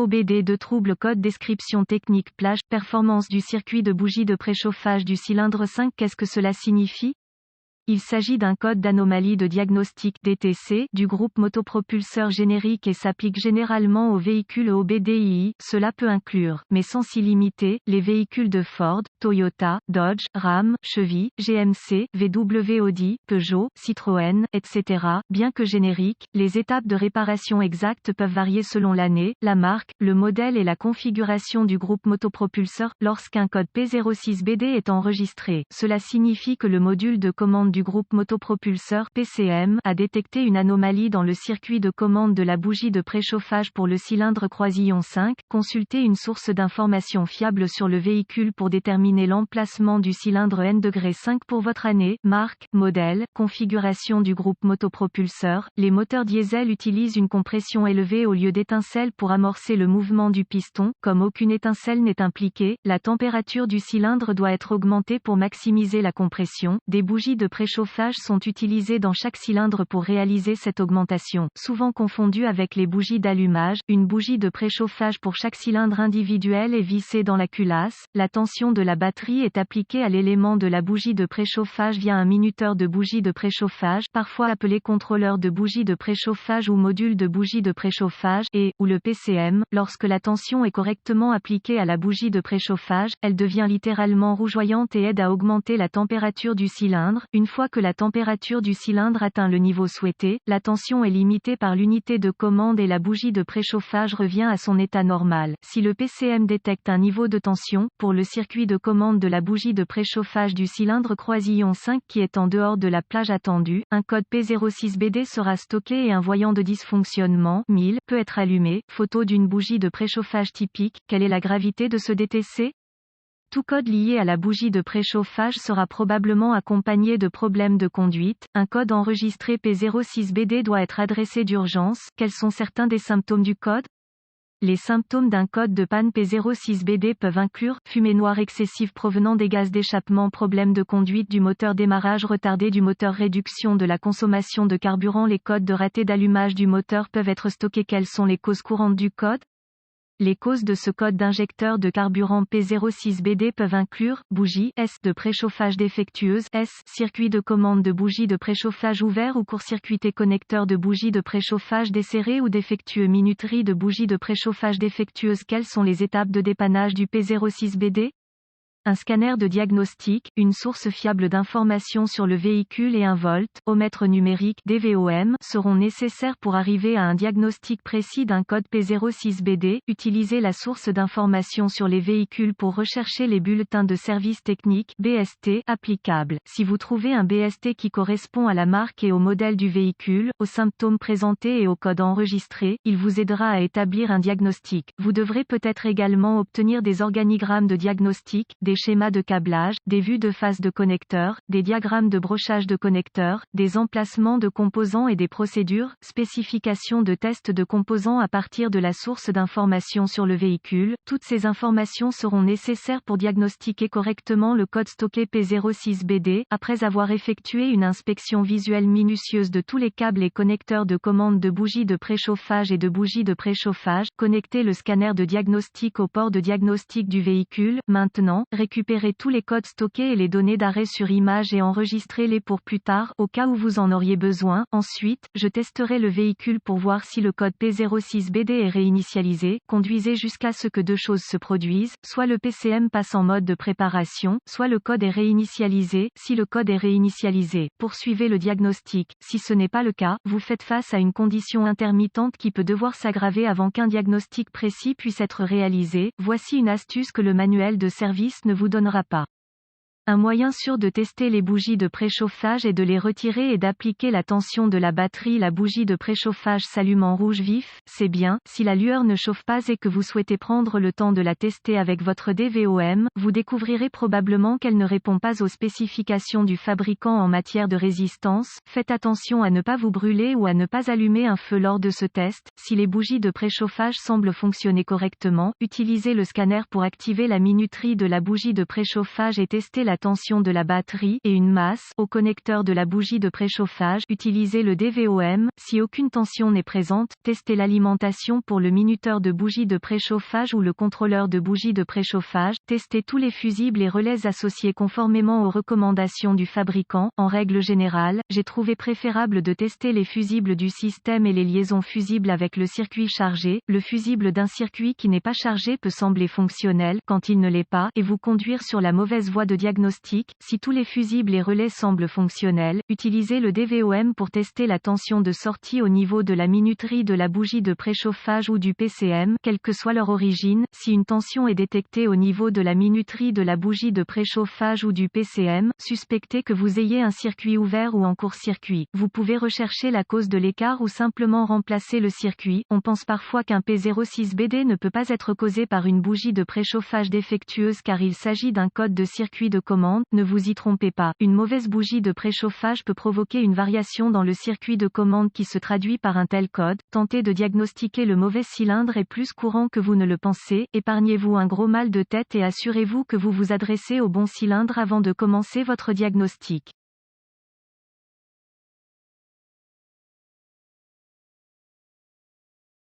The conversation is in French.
OBD de trouble code description technique plage, performance du circuit de bougie de préchauffage du cylindre 5. Qu'est-ce que cela signifie? Il s'agit d'un code d'anomalie de diagnostic DTC du groupe motopropulseur générique et s'applique généralement aux véhicules OBDII. Cela peut inclure, mais sans s'y limiter, les véhicules de Ford, Toyota, Dodge, Ram, Chevy, GMC, VW, Audi, Peugeot, Citroën, etc. Bien que génériques, les étapes de réparation exactes peuvent varier selon l'année, la marque, le modèle et la configuration du groupe motopropulseur. Lorsqu'un code P06BD est enregistré, cela signifie que le module de commande du groupe motopropulseur PCM a détecté une anomalie dans le circuit de commande de la bougie de préchauffage pour le cylindre croisillon 5. Consultez une source d'information fiable sur le véhicule pour déterminer l'emplacement du cylindre N-5 pour votre année, marque, modèle, configuration du groupe motopropulseur. Les moteurs diesel utilisent une compression élevée au lieu d'étincelles pour amorcer le mouvement du piston. Comme aucune étincelle n'est impliquée, la température du cylindre doit être augmentée pour maximiser la compression. Des bougies de préchauffage sont utilisées dans chaque cylindre pour réaliser cette augmentation. Souvent confondues avec les bougies d'allumage, une bougie de préchauffage pour chaque cylindre individuel est vissée dans la culasse. La tension de la batterie est appliquée à l'élément de la bougie de préchauffage via un minuteur de bougie de préchauffage, parfois appelé contrôleur de bougie de préchauffage ou module de bougie de préchauffage, ou le PCM. Lorsque la tension est correctement appliquée à la bougie de préchauffage, elle devient littéralement rougeoyante et aide à augmenter la température du cylindre. Une fois que la température du cylindre atteint le niveau souhaité, la tension est limitée par l'unité de commande et la bougie de préchauffage revient à son état normal. Si le PCM détecte un niveau de tension, pour le circuit de commande de la bougie de préchauffage du cylindre croisillon 5 qui est en dehors de la plage attendue, un code P06BD sera stocké et un voyant de dysfonctionnement, 1000, peut être allumé. Photo d'une bougie de préchauffage typique. Quelle est la gravité de ce DTC? Tout code lié à la bougie de préchauffage sera probablement accompagné de problèmes de conduite. Un code enregistré P06BD doit être adressé d'urgence. Quels sont certains des symptômes du code? Les symptômes d'un code de panne P06BD peuvent inclure fumée noire excessive provenant des gaz d'échappement, problème de conduite du moteur, démarrage retardé du moteur, réduction de la consommation de carburant. Les codes de raté d'allumage du moteur peuvent être stockés. Quelles sont les causes courantes du code? Les causes de ce code d'injecteur de carburant P06BD peuvent inclure bougie S de préchauffage défectueuse, circuit de commande de bougie de préchauffage ouvert ou court-circuité, connecteur de bougie de préchauffage desserré ou défectueux, minuterie de bougie de préchauffage défectueuse. Quelles sont les étapes de dépannage du P06BD? Un scanner de diagnostic, une source fiable d'informations sur le véhicule et un voltmètre numérique DVOM seront nécessaires pour arriver à un diagnostic précis d'un code P06BD. Utilisez la source d'informations sur les véhicules pour rechercher les bulletins de service technique BST applicables. Si vous trouvez un BST qui correspond à la marque et au modèle du véhicule, aux symptômes présentés et au code enregistré, il vous aidera à établir un diagnostic. Vous devrez peut-être également obtenir des organigrammes de diagnostic, des schémas de câblage, des vues de face de connecteurs, des diagrammes de brochage de connecteurs, des emplacements de composants et des procédures, spécifications de tests de composants à partir de la source d'information sur le véhicule. Toutes ces informations seront nécessaires pour diagnostiquer correctement le code stocké P06BD. Après avoir effectué une inspection visuelle minutieuse de tous les câbles et connecteurs de commande de bougies de préchauffage et de bougies de préchauffage, connectez le scanner de diagnostic au port de diagnostic du véhicule. Maintenant, récupérez tous les codes stockés et les données d'arrêt sur image et enregistrez-les pour plus tard, au cas où vous en auriez besoin. Ensuite, je testerai le véhicule pour voir si le code P06BD est réinitialisé. Conduisez jusqu'à ce que deux choses se produisent, soit le PCM passe en mode de préparation, soit le code est réinitialisé. Si le code est réinitialisé, poursuivez le diagnostic. Si ce n'est pas le cas, vous faites face à une condition intermittente qui peut devoir s'aggraver avant qu'un diagnostic précis puisse être réalisé. Voici une astuce que le manuel de service ne vous donnera pas. Un moyen sûr de tester les bougies de préchauffage est de les retirer et d'appliquer la tension de la batterie. La bougie de préchauffage s'allume en rouge vif, c'est bien. Si la lueur ne chauffe pas et que vous souhaitez prendre le temps de la tester avec votre DVOM, vous découvrirez probablement qu'elle ne répond pas aux spécifications du fabricant en matière de résistance. Faites attention à ne pas vous brûler ou à ne pas allumer un feu lors de ce test. Si les bougies de préchauffage semblent fonctionner correctement, utilisez le scanner pour activer la minuterie de la bougie de préchauffage et tester la la tension de la batterie et une masse au connecteur de la bougie de préchauffage. Utilisez le DVOM. Si aucune tension n'est présente, testez l'alimentation pour le minuteur de bougie de préchauffage ou le contrôleur de bougie de préchauffage. Testez tous les fusibles et relais associés conformément aux recommandations du fabricant. En règle générale, j'ai trouvé préférable de tester les fusibles du système et les liaisons fusibles avec le circuit chargé. Le fusible d'un circuit qui n'est pas chargé peut sembler fonctionnel quand il ne l'est pas et vous conduire sur la mauvaise voie de diagnostic. Si tous les fusibles et relais semblent fonctionnels, utilisez le DVOM pour tester la tension de sortie au niveau de la minuterie de la bougie de préchauffage ou du PCM, quelle que soit leur origine. Si une tension est détectée au niveau de la minuterie de la bougie de préchauffage ou du PCM, suspectez que vous ayez un circuit ouvert ou en court-circuit. Vous pouvez rechercher la cause de l'écart ou simplement remplacer le circuit. On pense parfois qu'un P06BD ne peut pas être causé par une bougie de préchauffage défectueuse car il s'agit d'un code de circuit de commande. Ne vous y trompez pas. Une mauvaise bougie de préchauffage peut provoquer une variation dans le circuit de commande qui se traduit par un tel code. Tenter de diagnostiquer le mauvais cylindre est plus courant que vous ne le pensez. Épargnez-vous un gros mal de tête et assurez-vous que vous vous adressez au bon cylindre avant de commencer votre diagnostic.